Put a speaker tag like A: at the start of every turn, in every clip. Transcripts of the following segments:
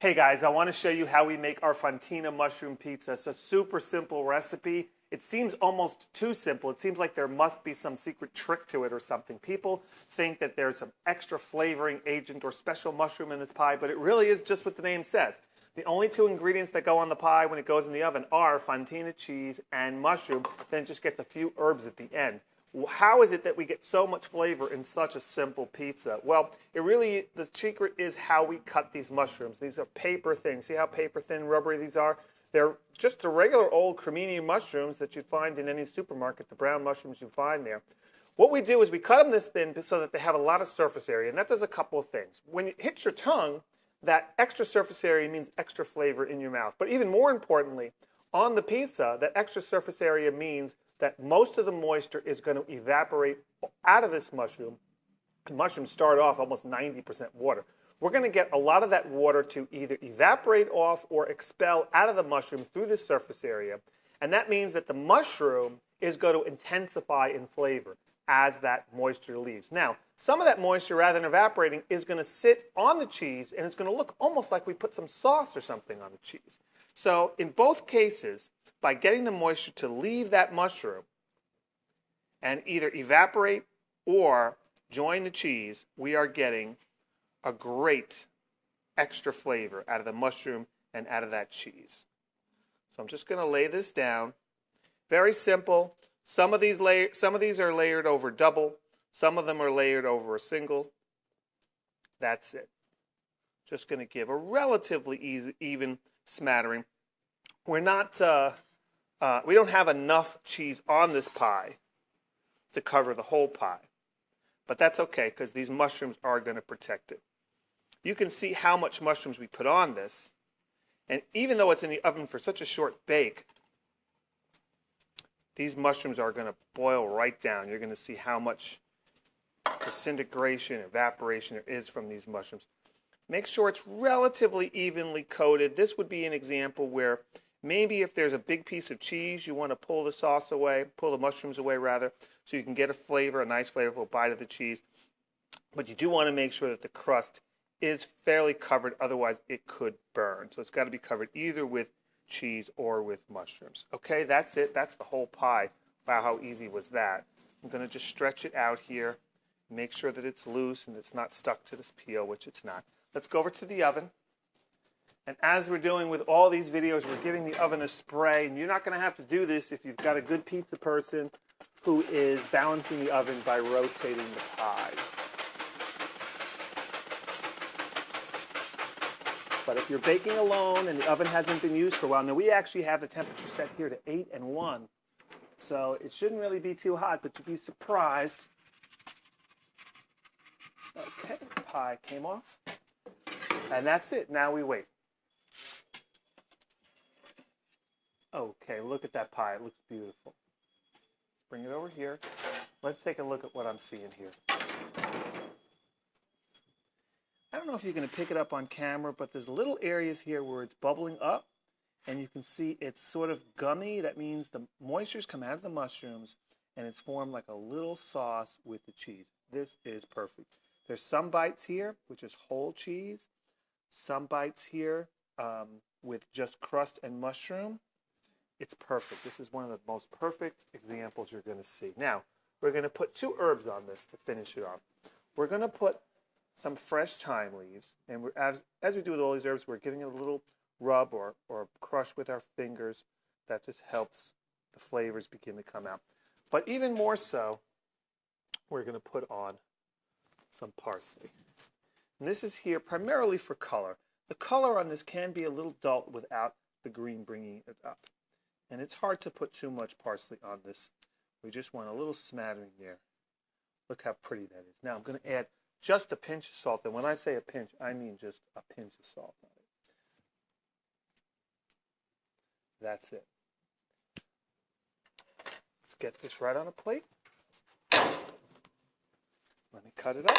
A: Hey guys, I want to show you how we make our Fontina mushroom pizza. It's a super simple recipe. It seems almost too simple. It seems like there must be some secret trick to it or something. People think that there's some extra flavoring agent or special mushroom in this pie, but it really is just what the name says. The only two ingredients that go on the pie when it goes in the oven are Fontina cheese and mushroom. Then it just gets a few herbs at the end. How is it that we get so much flavor in such a simple pizza? Well, the secret is how we cut these mushrooms. These are paper thin. See how paper thin, rubbery these are? They're just the regular old cremini mushrooms that you'd find in any supermarket, the brown mushrooms you find there. What we do is we cut them this thin so that they have a lot of surface area, and that does a couple of things. When it hits your tongue, that extra surface area means extra flavor in your mouth. But even more importantly, on the pizza, that extra surface area means that most of the moisture is going to evaporate out of this mushroom. And mushrooms start off almost 90% water. We're going to get a lot of that water to either evaporate off or expel out of the mushroom through this surface area. And that means that the mushroom is going to intensify in flavor as that moisture leaves. Now, some of that moisture, rather than evaporating, is going to sit on the cheese, and it's going to look almost like we put some sauce or something on the cheese. So in both cases, by getting the moisture to leave that mushroom and either evaporate or join the cheese, we are getting a great extra flavor out of the mushroom and out of that cheese. So I'm just going to lay this down. Very simple. Some of these are layered over double. Some of them are layered over a single. That's it. Just going to give a relatively even smattering. We don't have enough cheese on this pie to cover the whole pie. But that's okay because these mushrooms are going to protect it. You can see how much mushrooms we put on this. And even though it's in the oven for such a short bake, these mushrooms are going to boil right down. You're going to see how much disintegration, evaporation there is from these mushrooms. Make sure it's relatively evenly coated. This would be an example where maybe if there's a big piece of cheese, you want to pull the sauce away, pull the mushrooms away rather, so you can get a flavor, a nice flavorful bite of the cheese. But you do want to make sure that the crust is fairly covered, otherwise it could burn. So it's got to be covered either with cheese or with mushrooms. Okay, that's it. That's the whole pie. Wow, how easy was that? I'm going to just stretch it out here, make sure that it's loose and it's not stuck to this peel, which it's not. Let's go over to the oven. And as we're doing with all these videos, we're giving the oven a spray. And you're not going to have to do this if you've got a good pizza person who is balancing the oven by rotating the pie. But if you're baking alone and the oven hasn't been used for a while, now we actually have the temperature set here to 8 and 1. So it shouldn't really be too hot, but you'd be surprised. Okay, the pie came off. And that's it. Now we wait. Okay, look at that pie. It looks beautiful. Let's bring it over here. Let's take a look at what I'm seeing here. I don't know if you're going to pick it up on camera, but there's little areas here where it's bubbling up, and you can see it's sort of gummy. That means the moistures come out of the mushrooms, and it's formed like a little sauce with the cheese. This is perfect. There's some bites here, which is whole cheese. Some bites here with just crust and mushroom. It's perfect. This is one of the most perfect examples you're going to see. Now, we're going to put 2 herbs on this to finish it off. We're going to put some fresh thyme leaves, and as we do with all these herbs, we're giving it a little rub or crush with our fingers. That just helps the flavors begin to come out. But even more so, we're going to put on some parsley. And this is here primarily for color. The color on this can be a little dull without the green bringing it up. And it's hard to put too much parsley on this. We just want a little smattering there. Look how pretty that is. Now I'm going to add just a pinch of salt. And when I say a pinch, I mean just a pinch of salt on it. That's it. Let's get this right on a plate. Let me cut it up.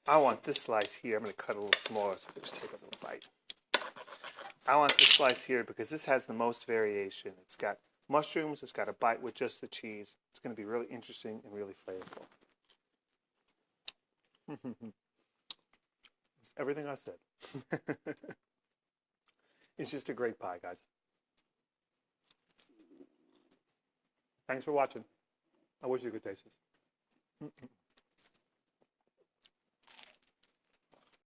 A: I want this slice here. I'm going to cut a little smaller so I can just take a little bite. I want this slice here because this has the most variation. It's got mushrooms. It's got a bite with just the cheese. It's going to be really interesting and really flavorful. It's everything I said. It's just a great pie, guys. Thanks for watching. I wish you could taste this.